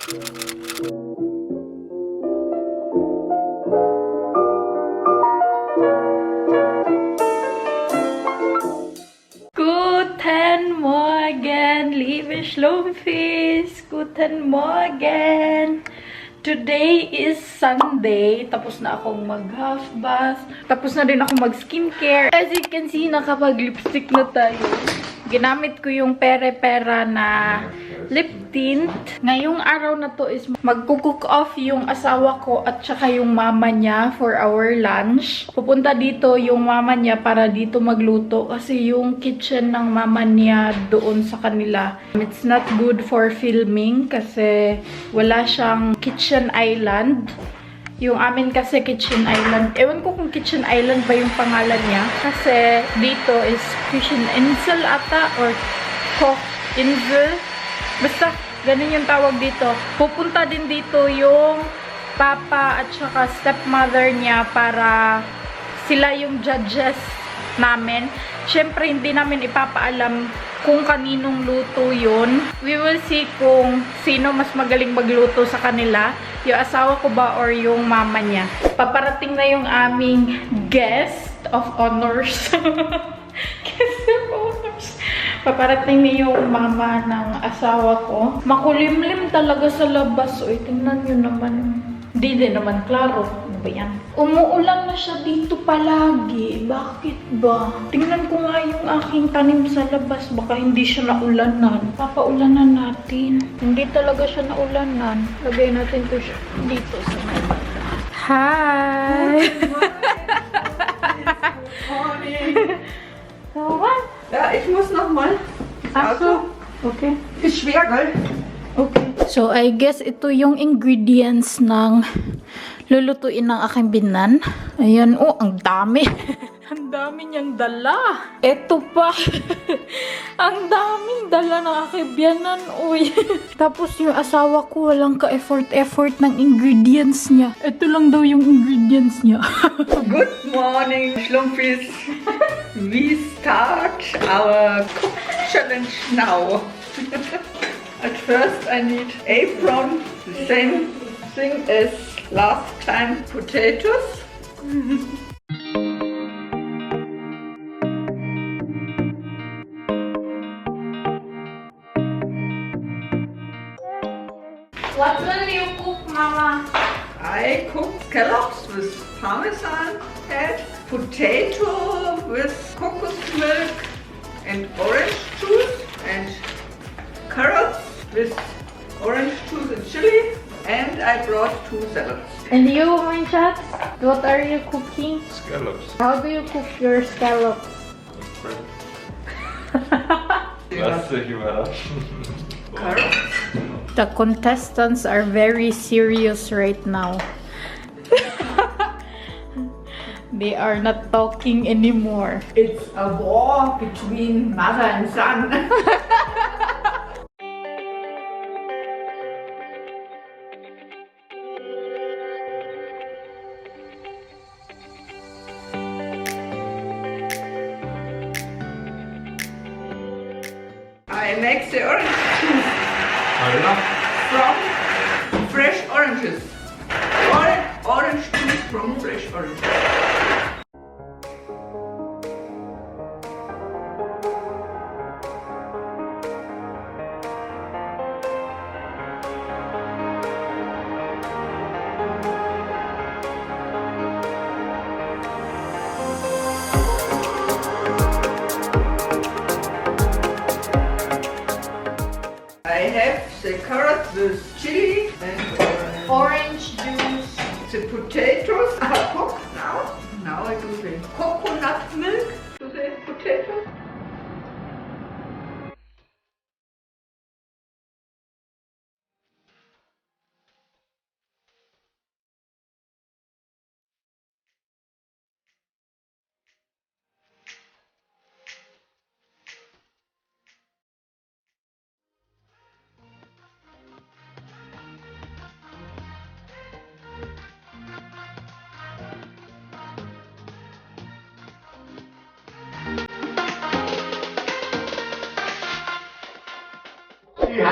Guten Morgen, liebe Schlumpfis! Guten Morgen! Today is Sunday. Tapos na akong mag-half bath. Tapos na din ako mag-skincare. As you can see, nakapag-lipstick na tayo. Ginamit ko yung pere-pera na lip tint. Ngayong araw na to is mag-cook off yung asawa ko at saka yung mama niya for our lunch. Pupunta dito yung mama niya para dito magluto kasi yung kitchen ng mama niya doon sa kanila. It's not good for filming kasi wala siyang kitchen island. Yung amin kasi kitchen island. Ewan ko kung kitchen island ba yung pangalan niya. Kasi dito is kitchen insel ata or cook insel. Basta ganun yung tawag dito. Pupunta din dito yung papa at saka stepmother niya para sila yung judges namin. Siyempre, hindi namin ipapaalam kung kaninong luto yun. We will see kung sino mas magaling magluto sa kanila. Yung asawa ko ba or yung mama niya. Paparating na yung aming guest of honors. Guest of honors. Paparating na yung mama ng asawa ko. Makulimlim talaga sa labas. Uy, tingnan nyo naman. Hindi din naman klaro. Ano ba yan? Umuulan na siya dito palagi. Bakit ba? Tingnan ko nga yung aking tanim sa labas. Baka hindi siya naulanan. Papaulanan natin. Hindi talaga siya naulanan. Lagay natin to siya dito sa may banda. Hi! Morning. So what? Ja, ich muss noch mal. Aso? Okay. Ist schwer, gell? Okay. So, I guess ito yung ingredients ng lulutuin ng aking binan. Ayan, oh, ang dami. Ang dami niyang dala. Ito pa. Ang daming dala ng aking biyanan, uy. Tapos yung asawa ko, walang ka-effort ng ingredients niya. Ito lang daw yung ingredients niya. Good morning, Schlumpfis. We start our cook challenge now. At first I need apron, the same thing as last time, potatoes. What will you cook, Mama? I cook scallops with parmesan head, potato with coconut milk and orange juice, and carrots with orange juice and chili, and I brought 2 salads. And you, Rinchat? What are you cooking? Scallops. How do you cook your scallops? Lass dich überraschen. Carrots. The contestants are very serious right now. They are not talking anymore. It's a war between mother and son. I make the orange juice from fresh oranges. Orange juice from fresh oranges. I have the carrots with chili and Orange juice. the potatoes are cooked now. Now I do the coconut milk to the potatoes.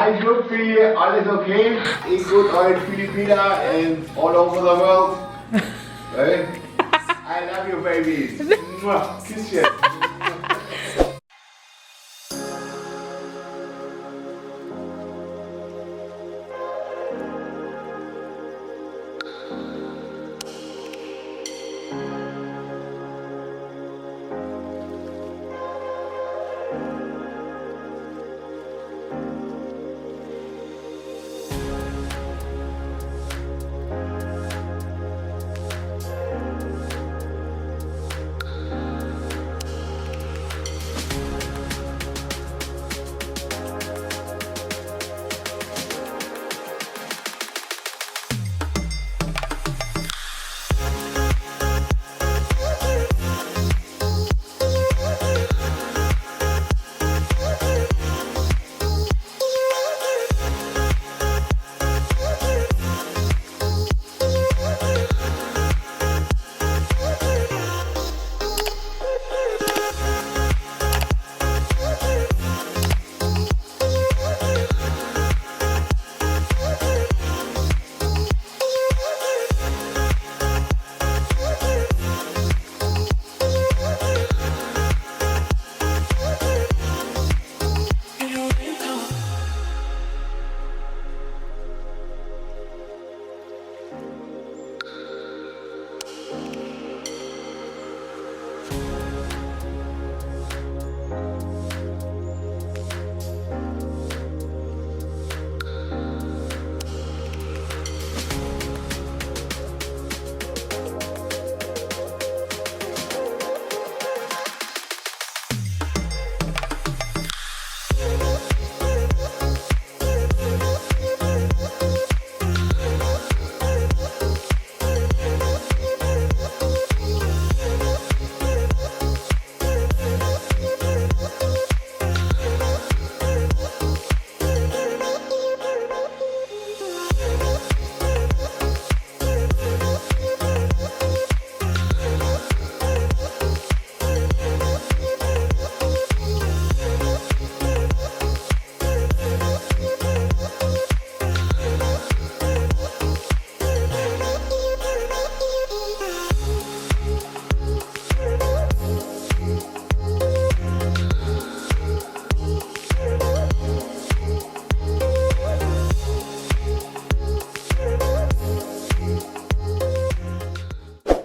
Hi, Lutfi. Alles okay? Ich gut euch Filipina and all over the world. Okay? I love you, babies. Mwah. Küsschen.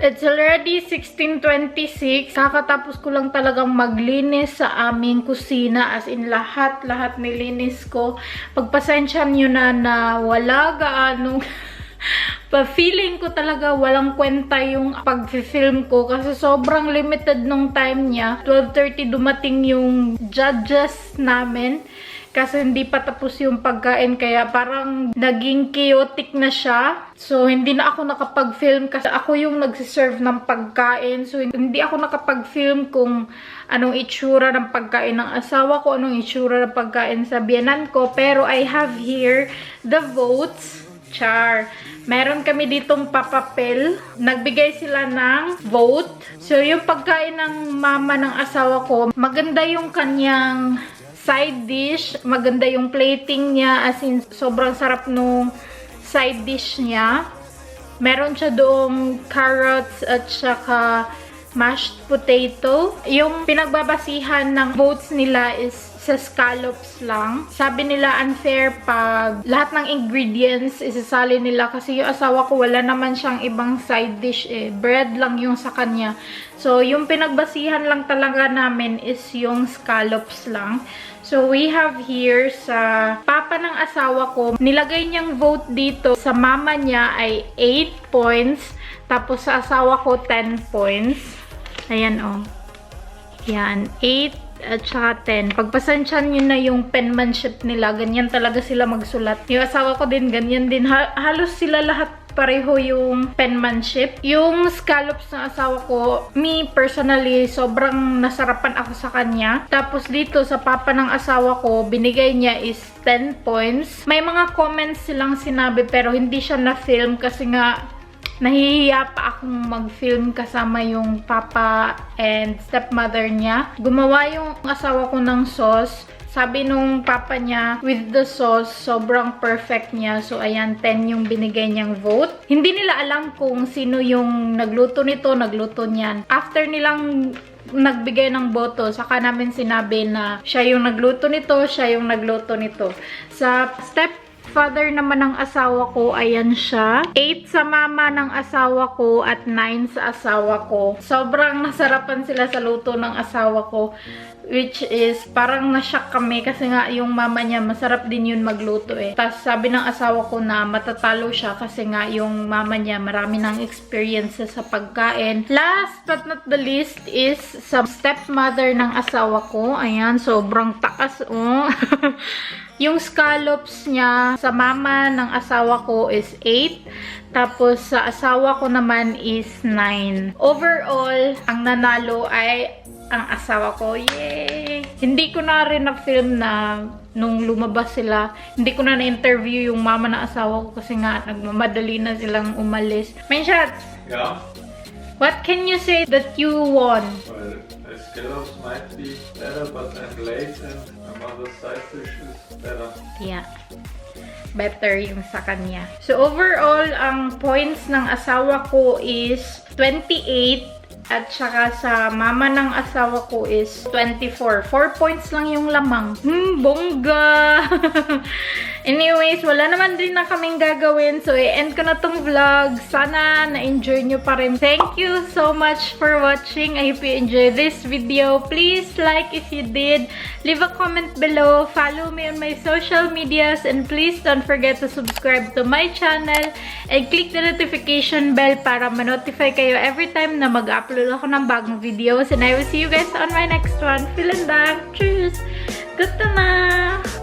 It's already 16:26. Kakatapos ko lang talagang maglinis sa aming kusina. As in, lahat nilinis ko. Pagpasensya nyo na wala gaano. Pa-feeling ko talaga walang kwenta yung pag-film ko. Kasi sobrang limited nung time niya. 12:30 dumating yung judges namin. Kasi hindi pa tapos yung pagkain, kaya parang naging chaotic na siya. So, hindi na ako nakapag-film kasi ako yung nagsiserve ng pagkain. So, hindi ako nakapag-film kung anong itsura ng pagkain ng asawa ko, anong itsura ng pagkain sa biyenan ko. Pero I have here the votes. Char. Meron kami ditong papapel. Nagbigay sila ng vote. So, yung pagkain ng mama ng asawa ko, maganda yung kanyang side dish, maganda yung plating niya, as in sobrang sarap nung side dish niya. Meron siya doong carrots at saka mashed potato. Yung pinagbabasihan ng votes nila is sa scallops lang. Sabi nila unfair pag lahat ng ingredients isasali nila kasi yung asawa ko wala naman siyang ibang side dish eh. Bread lang yung sa kanya. So, yung pinagbasihan lang talaga namin is yung scallops lang. So, we have here sa papa ng asawa ko, nilagay niyang vote dito. Sa mama niya ay 8 points. Tapos sa asawa ko, 10 points. Ayan o. Yan, 8 at saka 10. Pagpasensyahan nyo na yung penmanship nila. Ganyan talaga sila magsulat. Yung asawa ko din, ganyan din. Halos sila lahat pareho yung penmanship. Yung scallops ng asawa ko, me personally, sobrang nasarapan ako sa kanya. Tapos dito sa papa ng asawa ko, binigay niya is 10 points. May mga comments silang sinabi pero hindi siya na-film kasi nga nahihiya pa akong mag-film kasama yung papa and stepmother niya. Gumawa yung asawa ko ng sauce. Sabi nung papa niya, with the sauce, sobrang perfect niya. So, ayan, 10 yung binigay niyang vote. Hindi nila alam kung sino yung nagluto nito, nagluto niyan. After nilang nagbigay ng boto, saka namin sinabi na siya yung nagluto nito, siya yung nagluto nito. Sa stepfather naman ng asawa ko, ayan siya. 8 sa mama ng asawa ko at 9 sa asawa ko. Sobrang nasarapan sila sa luto ng asawa ko. Which is, parang nashock kami kasi nga yung mama niya, masarap din yun magluto eh. Tapos sabi ng asawa ko na matatalo siya kasi nga yung mama niya marami ng experience sa pagkain. Last but not the least is sa stepmother ng asawa ko. Ayan, sobrang taas oh. Yung scallops niya sa mama ng asawa ko is 8. Tapos sa asawa ko naman is 9. Overall, ang nanalo ay ang asawa ko. Yay! Hindi ko na rin na-film na nung lumabas sila. Hindi ko na na-interview yung mama ng asawa ko kasi nga nagmamadali na silang umalis. Menshad, Yeah. what can you say that you won? Well, the scallops might be better, but I'm late and my mother's side dish is better. Yeah. Better yung sa kanya. So, overall, ang points ng asawa ko is 28. At saka sa mama ng asawa ko is 24. 4 points lang yung lamang. Bongga! Anyways, wala naman din na kaming gagawin. So, i-end ko na tong vlog. Sana na-enjoy nyo pa rin. Thank you so much for watching. I hope you enjoyed this video. Please like if you did. Leave a comment below. Follow me on my social medias. And please don't forget to subscribe to my channel. And click the notification bell para ma-notify kayo every time na mag-upload ako ng bagong videos. And I will see you guys on my next one. Vielen Dank. Tschüss. Gute Nacht.